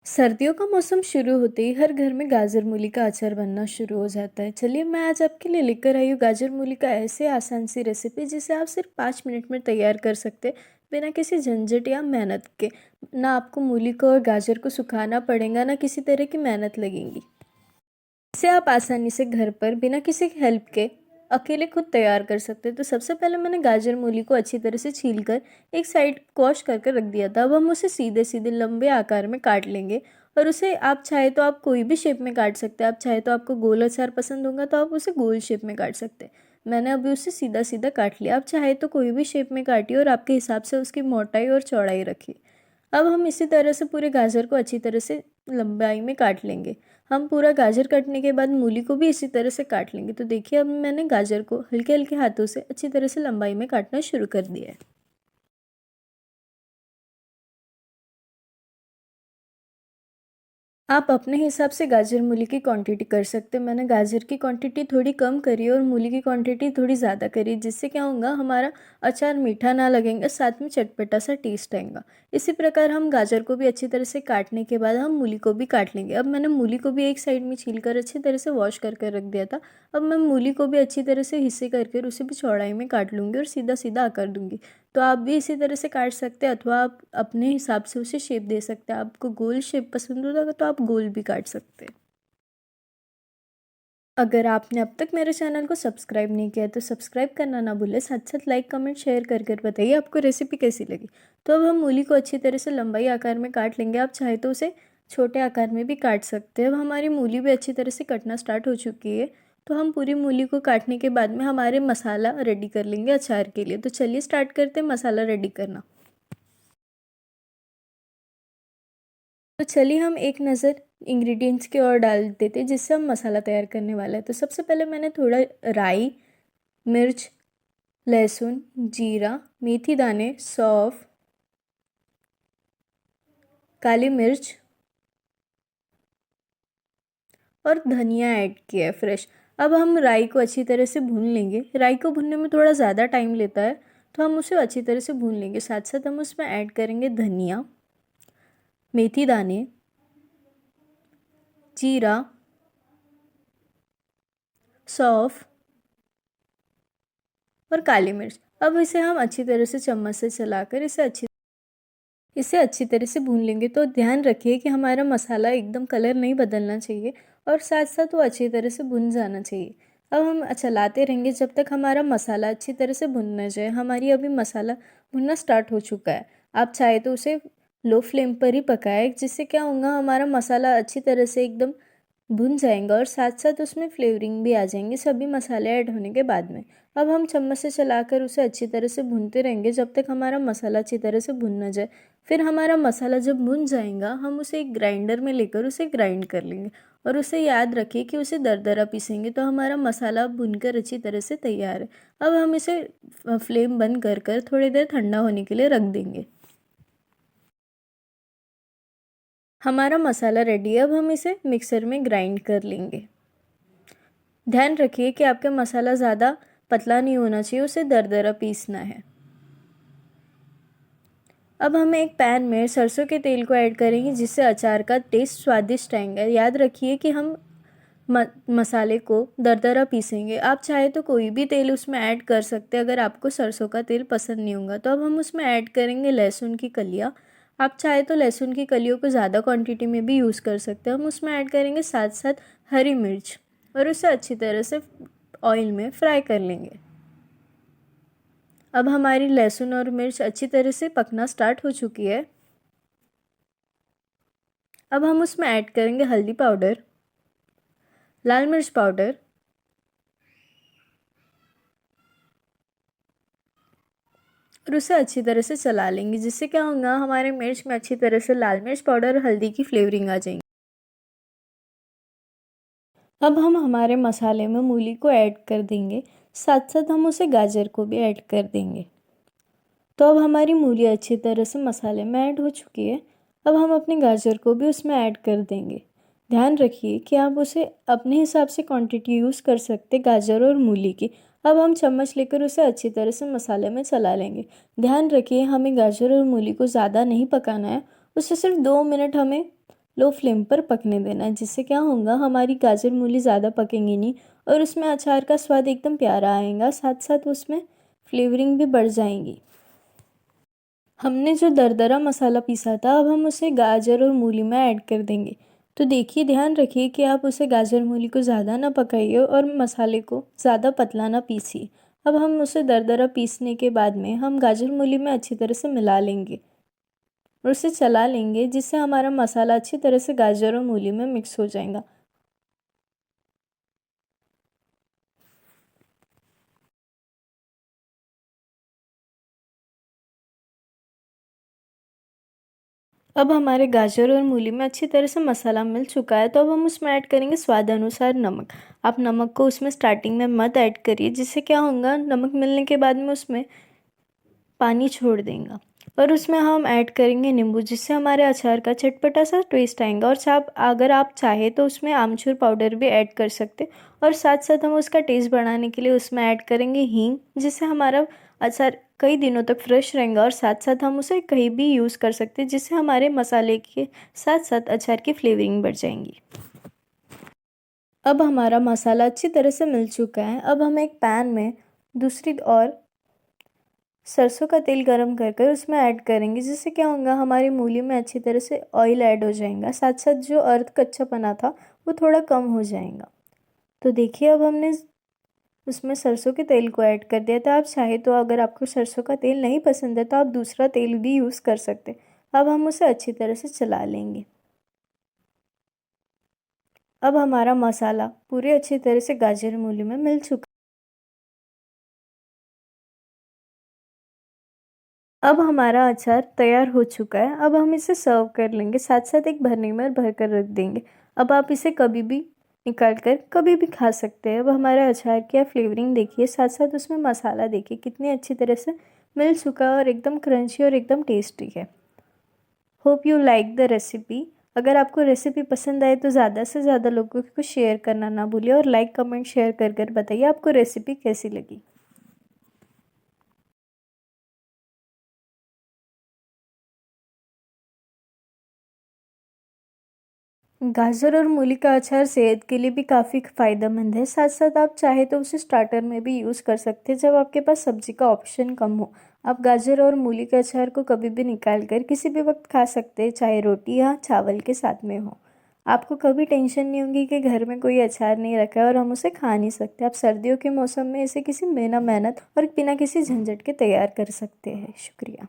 सर्दियों का मौसम शुरू होते ही हर घर में गाजर मूली का अचार बनना शुरू हो जाता है। चलिए मैं आज आपके लिए लेकर आई हूँ गाजर मूली का ऐसे आसान सी रेसिपी जिसे आप सिर्फ 5 मिनट में तैयार कर सकते हैं, बिना किसी झंझट या मेहनत के। ना आपको मूली को और गाजर को सुखाना पड़ेगा, ना किसी तरह की मेहनत लगेगी। इसे आप आसानी से घर पर बिना किसी हेल्प के अकेले खुद तैयार कर सकते हैं। तो सबसे पहले मैंने गाजर मूली को अच्छी तरह से छील कर एक साइड वॉश कर रख दिया था। अब हम उसे सीधे सीधे लंबे आकार में काट लेंगे। और उसे आप चाहे तो आप कोई भी शेप में काट सकते हैं। आप चाहे तो आपको गोल अचार पसंद होगा तो आप उसे गोल शेप में काट सकते हैं। मैंने अभी उसे सीधा सीधा काट लिया। आप चाहे तो कोई भी शेप में काटिए और आपके हिसाब से उसकी मोटाई और चौड़ाई रखिए। अब हम इसी तरह से पूरे गाजर को अच्छी तरह से लंबाई में काट लेंगे। हम पूरा गाजर काटने के बाद मूली को भी इसी तरह से काट लेंगे। तो देखिए, अब मैंने गाजर को हल्के हल्के हाथों से अच्छी तरह से लंबाई में काटना शुरू कर दिया है। आप अपने हिसाब से गाजर मूली की क्वांटिटी कर सकते हैं। मैंने गाजर की क्वांटिटी थोड़ी कम करी और मूली की क्वांटिटी थोड़ी ज़्यादा करी, जिससे क्या होगा, हमारा अचार मीठा ना लगेगा, साथ में चटपटा सा टेस्ट आएगा। इसी प्रकार हम गाजर को भी अच्छी तरह से काटने के बाद हम मूली को भी काट लेंगे। अब मैंने मूली को भी एक साइड में छील कर अच्छी तरह से वॉश कर रख दिया था। अब मैं मूली को भी अच्छी तरह से हिस्से करके उसे भी चौड़ाई में काट लूँगी और सीधा सीधा आकर दूँगी। तो आप भी इसी तरह से काट सकते हैं, अथवा आप अपने हिसाब से उसे शेप दे सकते हैं। आपको गोल शेप पसंद होगा तो आप गोल भी काट सकते हैं। अगर आपने अब तक मेरे चैनल को सब्सक्राइब नहीं किया तो सब्सक्राइब करना ना भूलें। साथ साथ लाइक कमेंट शेयर कर बताइए आपको रेसिपी कैसी लगी। तो अब हम मूली को अच्छी तरह से लंबाई आकार में काट लेंगे। आप चाहे तो उसे छोटे आकार में भी काट सकते हैं। अब हमारी मूली भी अच्छी तरह से कटना स्टार्ट हो चुकी है। तो हम पूरी मूली को काटने के बाद में हमारे मसाला रेडी कर लेंगे अचार के लिए। तो चलिए स्टार्ट करते हैं मसाला रेडी करना। तो चलिए हम एक नज़र इंग्रेडिएंट्स की ओर डाल देते हैं जिससे हम मसाला तैयार करने वाला है। तो सबसे पहले मैंने थोड़ा राई, मिर्च, लहसुन, जीरा, मेथी दाने, सौंफ, काली मिर्च और धनिया ऐड किया है फ्रेश। अब हम राई को अच्छी तरह से भून लेंगे। राई को भूनने में थोड़ा ज़्यादा टाइम लेता है, तो हम उसे अच्छी तरह से भून लेंगे। साथ साथ हम उसमें ऐड करेंगे धनिया, मेथी दाने, जीरा, सौंफ और काली मिर्च। अब इसे हम अच्छी तरह से चम्मच से चलाकर इसे अच्छी तरह से भून लेंगे। तो ध्यान रखिए कि हमारा मसाला एकदम कलर नहीं बदलना चाहिए और साथ साथ वो अच्छी तरह से भुन जाना चाहिए। अब हम चलाते रहेंगे जब तक हमारा मसाला अच्छी तरह से भुन न जाए। हमारी अभी मसाला भुनना स्टार्ट हो चुका है। आप चाहे तो उसे लो फ्लेम पर ही पकाएं, जिससे क्या होगा, हमारा मसाला अच्छी तरह से एकदम भुन जाएगा और साथ साथ उसमें फ्लेवरिंग भी आ जाएंगे सभी मसाले ऐड होने के बाद में। अब हम चम्मच से चलाकर उसे अच्छी तरह से भूनते रहेंगे जब तक हमारा मसाला अच्छी तरह से भुन न जाए। फिर हमारा मसाला जब भुन जाएगा, हम उसे एक ग्राइंडर में लेकर उसे ग्राइंड कर लेंगे। और उसे याद रखिए कि उसे दरदरा पीसेंगे तो हमारा मसाला भुनकर अच्छी तरह से तैयार है। अब हम इसे फ्लेम बंद कर थोड़ी देर ठंडा होने के लिए रख देंगे। हमारा मसाला रेडी है। अब हम इसे मिक्सर में ग्राइंड कर लेंगे। ध्यान रखिए कि आपका मसाला ज़्यादा पतला नहीं होना चाहिए, उसे दरदरा पीसना है। अब हम एक पैन में सरसों के तेल को ऐड करेंगे जिससे अचार का टेस्ट स्वादिष्ट आएगा। याद रखिए कि हम मसाले को दरदरा पीसेंगे। आप चाहे तो कोई भी तेल उसमें ऐड कर सकते हैं अगर आपको सरसों का तेल पसंद नहीं होगा। तो अब हम उसमें ऐड करेंगे लहसुन की कलियाँ। आप चाहे तो लहसुन की कलियों को ज़्यादा क्वांटिटी में भी यूज़ कर सकते हैं। हम उसमें ऐड करेंगे साथ साथ हरी मिर्च और उसे अच्छी तरह से ऑयल में फ्राई कर लेंगे। अब हमारी लहसुन और मिर्च अच्छी तरह से पकना स्टार्ट हो चुकी है। अब हम उसमें ऐड करेंगे हल्दी पाउडर, लाल मिर्च पाउडर, और उसे अच्छी तरह से चला लेंगे, जिससे क्या होगा, हमारे मिर्च में अच्छी तरह से लाल मिर्च पाउडर और हल्दी की फ्लेवरिंग आ जाएगी। अब हम हमारे मसाले में मूली को ऐड कर देंगे। साथ साथ हम उसे गाजर को भी ऐड कर देंगे। तो अब हमारी मूली अच्छी तरह से मसाले में ऐड हो चुकी है। अब हम अपने गाजर को भी उसमें ऐड कर देंगे। ध्यान रखिए कि आप उसे अपने हिसाब से क्वांटिटी यूज़ कर सकते गाजर और मूली की। अब हम चम्मच लेकर उसे अच्छी तरह से मसाले में चला लेंगे। ध्यान रखिए हमें गाजर और मूली को ज़्यादा नहीं पकाना है, उसे सिर्फ 2 मिनट हमें लो फ्लेम पर पकने देना है, जिससे क्या होगा, हमारी गाजर मूली ज़्यादा पकेंगी नहीं और उसमें अचार का स्वाद एकदम प्यारा आएगा, साथ साथ उसमें फ्लेवरिंग भी बढ़ जाएंगी। हमने जो दरदरा मसाला पीसा था, अब हम उसे गाजर और मूली में ऐड कर देंगे। तो देखिए, ध्यान रखिए कि आप उसे गाजर मूली को ज़्यादा ना पकाइए और मसाले को ज़्यादा पतला ना पीसिए। अब हम उसे दरदरा पीसने के बाद में हम गाजर मूली में अच्छी तरह से मिला लेंगे और उसे चला लेंगे, जिससे हमारा मसाला अच्छी तरह से गाजर और मूली में मिक्स हो जाएगा। अब हमारे गाजर और मूली में अच्छी तरह से मसाला मिल चुका है, तो अब हम उसमें ऐड करेंगे स्वाद अनुसार नमक। आप नमक को उसमें स्टार्टिंग में मत ऐड करिए, जिससे क्या होगा, नमक मिलने के बाद में उसमें पानी छोड़ देगा। और उसमें हम ऐड करेंगे नींबू, जिससे हमारे अचार का चटपटा सा टेस्ट आएगा। और साथ अगर आप चाहे तो उसमें आमचूर पाउडर भी ऐड कर सकते। और साथ साथ हम उसका टेस्ट बढ़ाने के लिए उसमें ऐड करेंगे हींग, जिससे हमारा अचार कई दिनों तक फ्रेश रहेगा। और साथ साथ हम उसे कहीं भी यूज़ कर सकते हैं, जिससे हमारे मसाले के साथ साथ अचार की फ्लेवरिंग बढ़ जाएंगी। अब हमारा मसाला अच्छी तरह से मिल चुका है। अब हम एक पैन में दूसरी ओर सरसों का तेल गरम कर कर उसमें ऐड करेंगे, जिससे क्या होगा, हमारी मूली में अच्छी तरह से ऑयल ऐड हो जाएगा। साथ साथ जो अर्ध कच्चापना था वो थोड़ा कम हो जाएगा। तो देखिए, अब हमने उसमें सरसों के तेल को ऐड कर दिया था। आप चाहे तो अगर आपको सरसों का तेल नहीं पसंद है तो आप दूसरा तेल भी यूज़ कर सकते। अब हम उसे अच्छी तरह से चला लेंगे। अब हमारा मसाला पूरे अच्छी तरह से गाजर मूली में मिल चुका। अब हमारा अचार तैयार हो चुका है। अब हम इसे सर्व कर लेंगे, साथ साथ एक भरनी में भर कर रख देंगे। अब आप इसे कभी भी निकाल कर कभी भी खा सकते हैं। अब हमारे अचार की आप फ्लेवरिंग देखिए, साथ साथ उसमें मसाला देखिए कितनी अच्छी तरह से मिल चुका है और एकदम क्रंची और एकदम टेस्टी है। Hope you like the recipe. अगर आपको रेसिपी पसंद आए तो ज़्यादा से ज़्यादा लोगों को शेयर करना ना भूलिए और लाइक कमेंट शेयर कर बताइए आपको रेसिपी कैसी लगी। गाजर और मूली का अचार सेहत के लिए भी काफ़ी फ़ायदेमंद है। साथ साथ आप चाहे तो उसे स्टार्टर में भी यूज़ कर सकते हैं, जब आपके पास सब्जी का ऑप्शन कम हो। आप गाजर और मूली के अचार को कभी भी निकाल कर किसी भी वक्त खा सकते हैं, चाहे रोटी या चावल के साथ में हो। आपको कभी टेंशन नहीं होगी कि घर में कोई अचार नहीं रखा है और हम उसे खा नहीं सकते। आप सर्दियों के मौसम में इसे किसी बिना मेहनत और बिना किसी झंझट के तैयार कर सकते हैं। शुक्रिया।